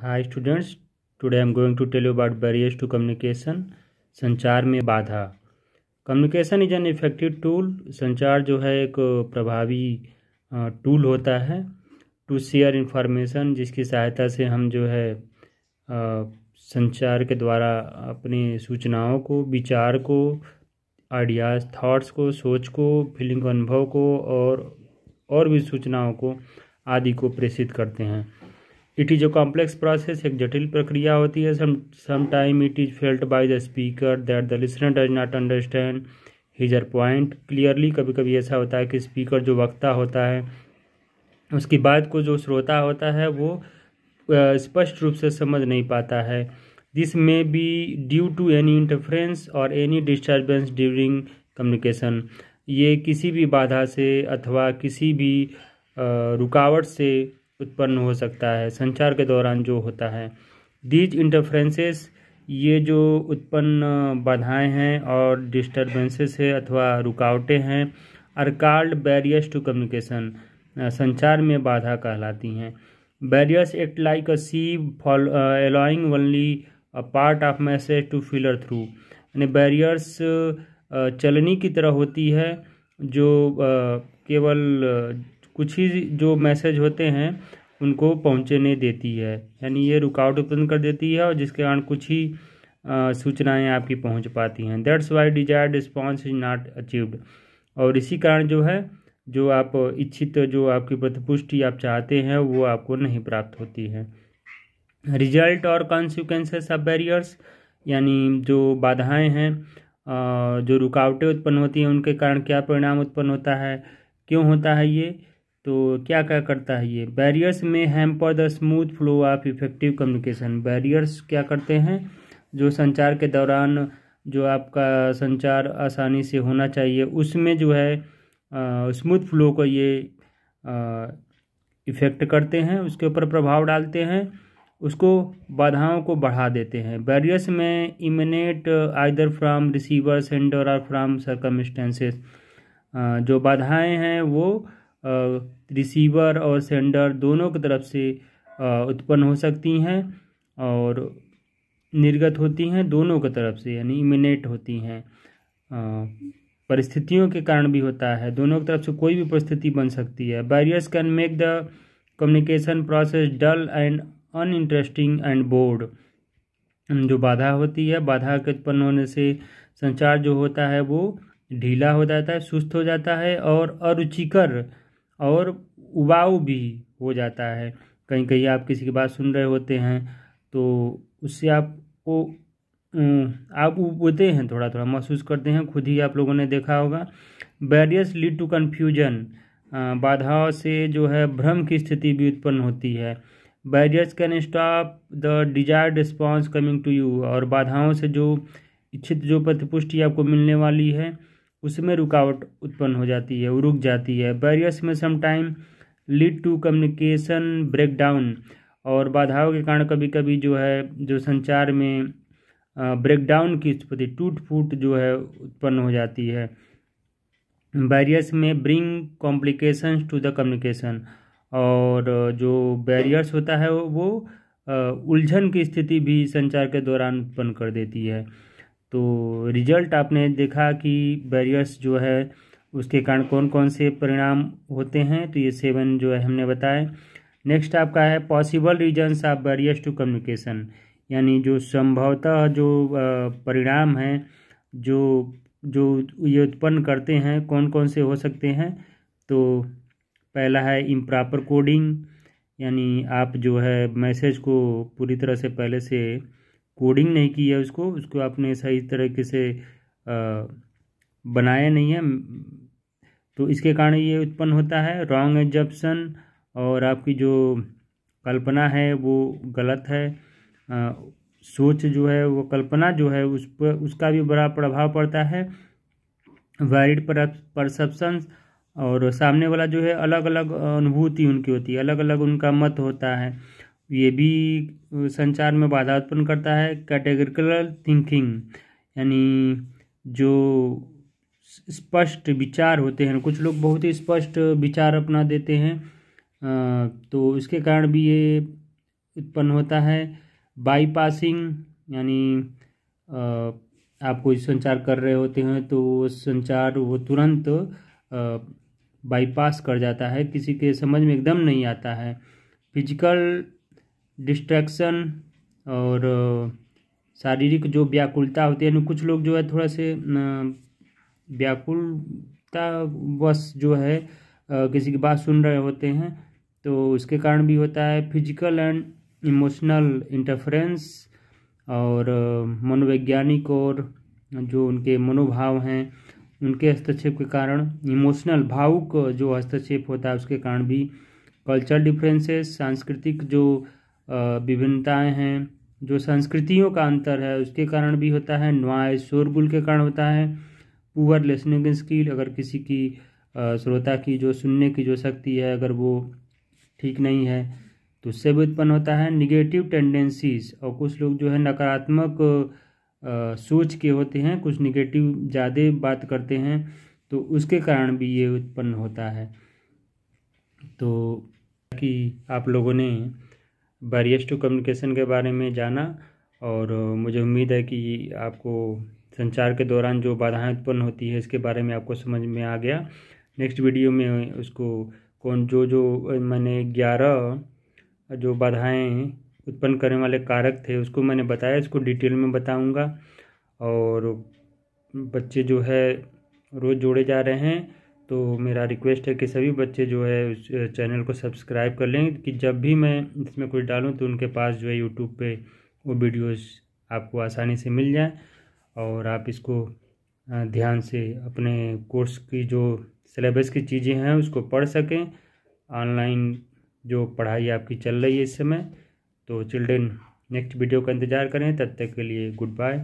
Hi students, today I am going to tell you about barriers to communication. संचार में बाधा. Communication is an effective tool. संचार जो है एक प्रभावी टूल होता है टू शेयर इंफॉर्मेशन, जिसकी सहायता से हम जो है संचार के द्वारा अपनी सूचनाओं को, विचार को, आइडियाज़, थॉट्स को, सोच को, फीलिंग, अनुभव को और भी सूचनाओं को आदि को प्रेषित करते हैं. It is a complex process. एक जटिल प्रक्रिया होती है. Some time it is felt by the speaker that the listener does not understand his her point clearly. कभी कभी ऐसा होता है कि स्पीकर जो वक्ता होता है उसकी बात को जो श्रोता होता है वो स्पष्ट रूप से समझ नहीं पाता है. This may be due to any interference और एनी डिस्टर्बेंस ड्यूरिंग कम्युनिकेशन. ये किसी भी बाधा से अथवा किसी भी रुकावट से उत्पन्न हो सकता है संचार के दौरान जो होता है. दीज इंटरफ्रेंसेस, ये जो उत्पन्न बाधाएं हैं और डिस्टर्बेंसेस है अथवा रुकावटें हैं, are called barriers to communication. संचार में बाधा कहलाती हैं. Barriers act like a sieve allowing only a part of message to filter through. यानी बैरियर्स चलनी की तरह होती है जो केवल कुछ ही जो मैसेज होते हैं उनको पहुंचने देती है. यानी ये रुकावट उत्पन्न कर देती है और जिसके कारण कुछ ही सूचनाएं आपकी पहुंच पाती हैं. That's why desired response is not achieved. और इसी कारण जो है जो आप इच्छित जो आपकी प्रतिपुष्टि आप चाहते हैं वो आपको नहीं प्राप्त होती है. रिजल्ट और कॉन्सिक्वेंसेस ऑफ बैरियर्स, यानी जो बाधाएं हैं, जो रुकावटें उत्पन्न होती हैं, उनके कारण क्या परिणाम उत्पन्न होता है, क्यों होता है ये, तो क्या क्या करता है ये. बैरियर्स में hamper the smooth flow of effective communication. Barriers क्या करते हैं, जो संचार के दौरान जो आपका संचार आसानी से होना चाहिए उसमें जो है स्मूथ फ्लो को ये इफ़ेक्ट करते हैं, उसके ऊपर प्रभाव डालते हैं, उसको बाधाओं को बढ़ा देते हैं. बैरियर्स में इमिनेट आइदर फ्रॉम रिसीवर, सेंडर और फ्रॉम सर्कमस्टेंसेस. जो बाधाएं हैं वो रिसीवर और सेंडर दोनों की तरफ से उत्पन्न हो सकती हैं और निर्गत होती हैं दोनों की तरफ से, यानी इमिनेट होती हैं. परिस्थितियों के कारण भी होता है, दोनों की तरफ से कोई भी परिस्थिति बन सकती है. Barriers can make the communication process dull and uninteresting and bored. जो बाधा होती है, बाधा के उत्पन्न होने से संचार जो होता है वो ढीला हो जाता है, सुस्त हो जाता है और अरुचिकर और उबाऊ भी हो जाता है. कहीं कहीं आप किसी की बात सुन रहे होते हैं तो उससे आपको आप उबते हैं, थोड़ा थोड़ा महसूस करते हैं, खुद ही आप लोगों ने देखा होगा. Barriers lead to confusion. बाधाओं से जो है भ्रम की स्थिति भी उत्पन्न होती है. Barriers can stop the desired response coming to you. और बाधाओं से जो इच्छित जो प्रतिपुष्टि आपको मिलने वाली है उसमें रुकावट उत्पन्न हो जाती है, वो रुक जाती है. Barriers may sometime lead to communication breakdown. और बाधाओं के कारण कभी कभी जो है जो संचार में ब्रेकडाउन की स्थिति, टूट फूट जो है उत्पन्न हो जाती है. Barriers may bring complications to the communication. और जो बैरियर्स होता है वो उलझन की स्थिति भी संचार के दौरान उत्पन्न कर देती है. तो रिजल्ट आपने देखा कि बैरियर्स जो है उसके कारण कौन कौन से परिणाम होते हैं, तो ये 7 जो है हमने बताए. नेक्स्ट आपका है possible reasons of barriers to communication. यानी जो संभवतः जो परिणाम हैं जो जो ये उत्पन्न करते हैं कौन कौन से हो सकते हैं. तो पहला है इम्प्रॉपर कोडिंग. यानी आप जो है मैसेज को पूरी तरह से पहले से कोडिंग नहीं की है, उसको आपने सही तरीके से बनाया नहीं है, तो इसके कारण ये उत्पन्न होता है. रॉन्ग एजम्पशन, और आपकी जो कल्पना है वो गलत है. सोच जो है वो कल्पना जो है उस पर उसका भी बड़ा प्रभाव पड़ता है. वैलिड परसेप्शंस, और सामने वाला जो है अलग अलग अनुभूति उनकी होती है, अलग अलग उनका मत होता है, ये भी संचार में बाधा उत्पन्न करता है. कैटेगरिकल थिंकिंग, यानी जो स्पष्ट विचार होते हैं, कुछ लोग बहुत ही स्पष्ट विचार अपना देते हैं, तो इसके कारण भी ये उत्पन्न होता है। बाईपासिंग यानी आप कोई संचार कर रहे होते हैं तो वो संचार वो तुरंत बाईपास कर जाता है, किसी के समझ में एकदम नहीं आता है। फिजिकल डिस्ट्रैक्शन और शारीरिक जो व्याकुलता होती है, कुछ लोग जो है थोड़ा से व्याकुलता वश जो है किसी की बात सुन रहे होते हैं तो उसके कारण भी होता है। फिजिकल एंड इमोशनल इंटरफेरेंस और मनोवैज्ञानिक और जो उनके मनोभाव हैं उनके हस्तक्षेप के कारण, इमोशनल भावुक जो हस्तक्षेप होता है उसके कारण भी। कल्चरल डिफरेंसेस, सांस्कृतिक जो विभिन्नताएं हैं, जो संस्कृतियों का अंतर है उसके कारण भी होता है। नॉइज, शोरगुल के कारण होता है। पुअर लिसनिंग स्किल, अगर किसी की श्रोता की जो सुनने की जो शक्ति है अगर वो ठीक नहीं है तो उससे भी उत्पन्न होता है। निगेटिव टेंडेंसीज, और कुछ लोग जो है नकारात्मक सोच के होते हैं, कुछ निगेटिव ज़्यादा बात करते हैं तो उसके कारण भी ये उत्पन्न होता है। तो कि आप लोगों ने बैरियर्स टू कम्युनिकेशन के बारे में जाना और मुझे उम्मीद है कि आपको संचार के दौरान जो बाधाएं उत्पन्न होती है इसके बारे में आपको समझ में आ गया। नेक्स्ट वीडियो में उसको जो मैंने 11 जो बाधाएं उत्पन्न करने वाले कारक थे उसको मैंने बताया, इसको डिटेल में बताऊंगा। और बच्चे जो है रोज़ जोड़े जा रहे हैं तो मेरा रिक्वेस्ट है कि सभी बच्चे जो है उस चैनल को सब्सक्राइब कर लें कि जब भी मैं इसमें कुछ डालूं तो उनके पास जो है यूट्यूब पे वो वीडियोस आपको आसानी से मिल जाए और आप इसको ध्यान से अपने कोर्स की जो सिलेबस की चीज़ें हैं उसको पढ़ सकें। ऑनलाइन जो पढ़ाई आपकी चल रही है इस समय, तो चिल्ड्रेन नेक्स्ट वीडियो का इंतज़ार करें। तब तक के लिए गुड बाय।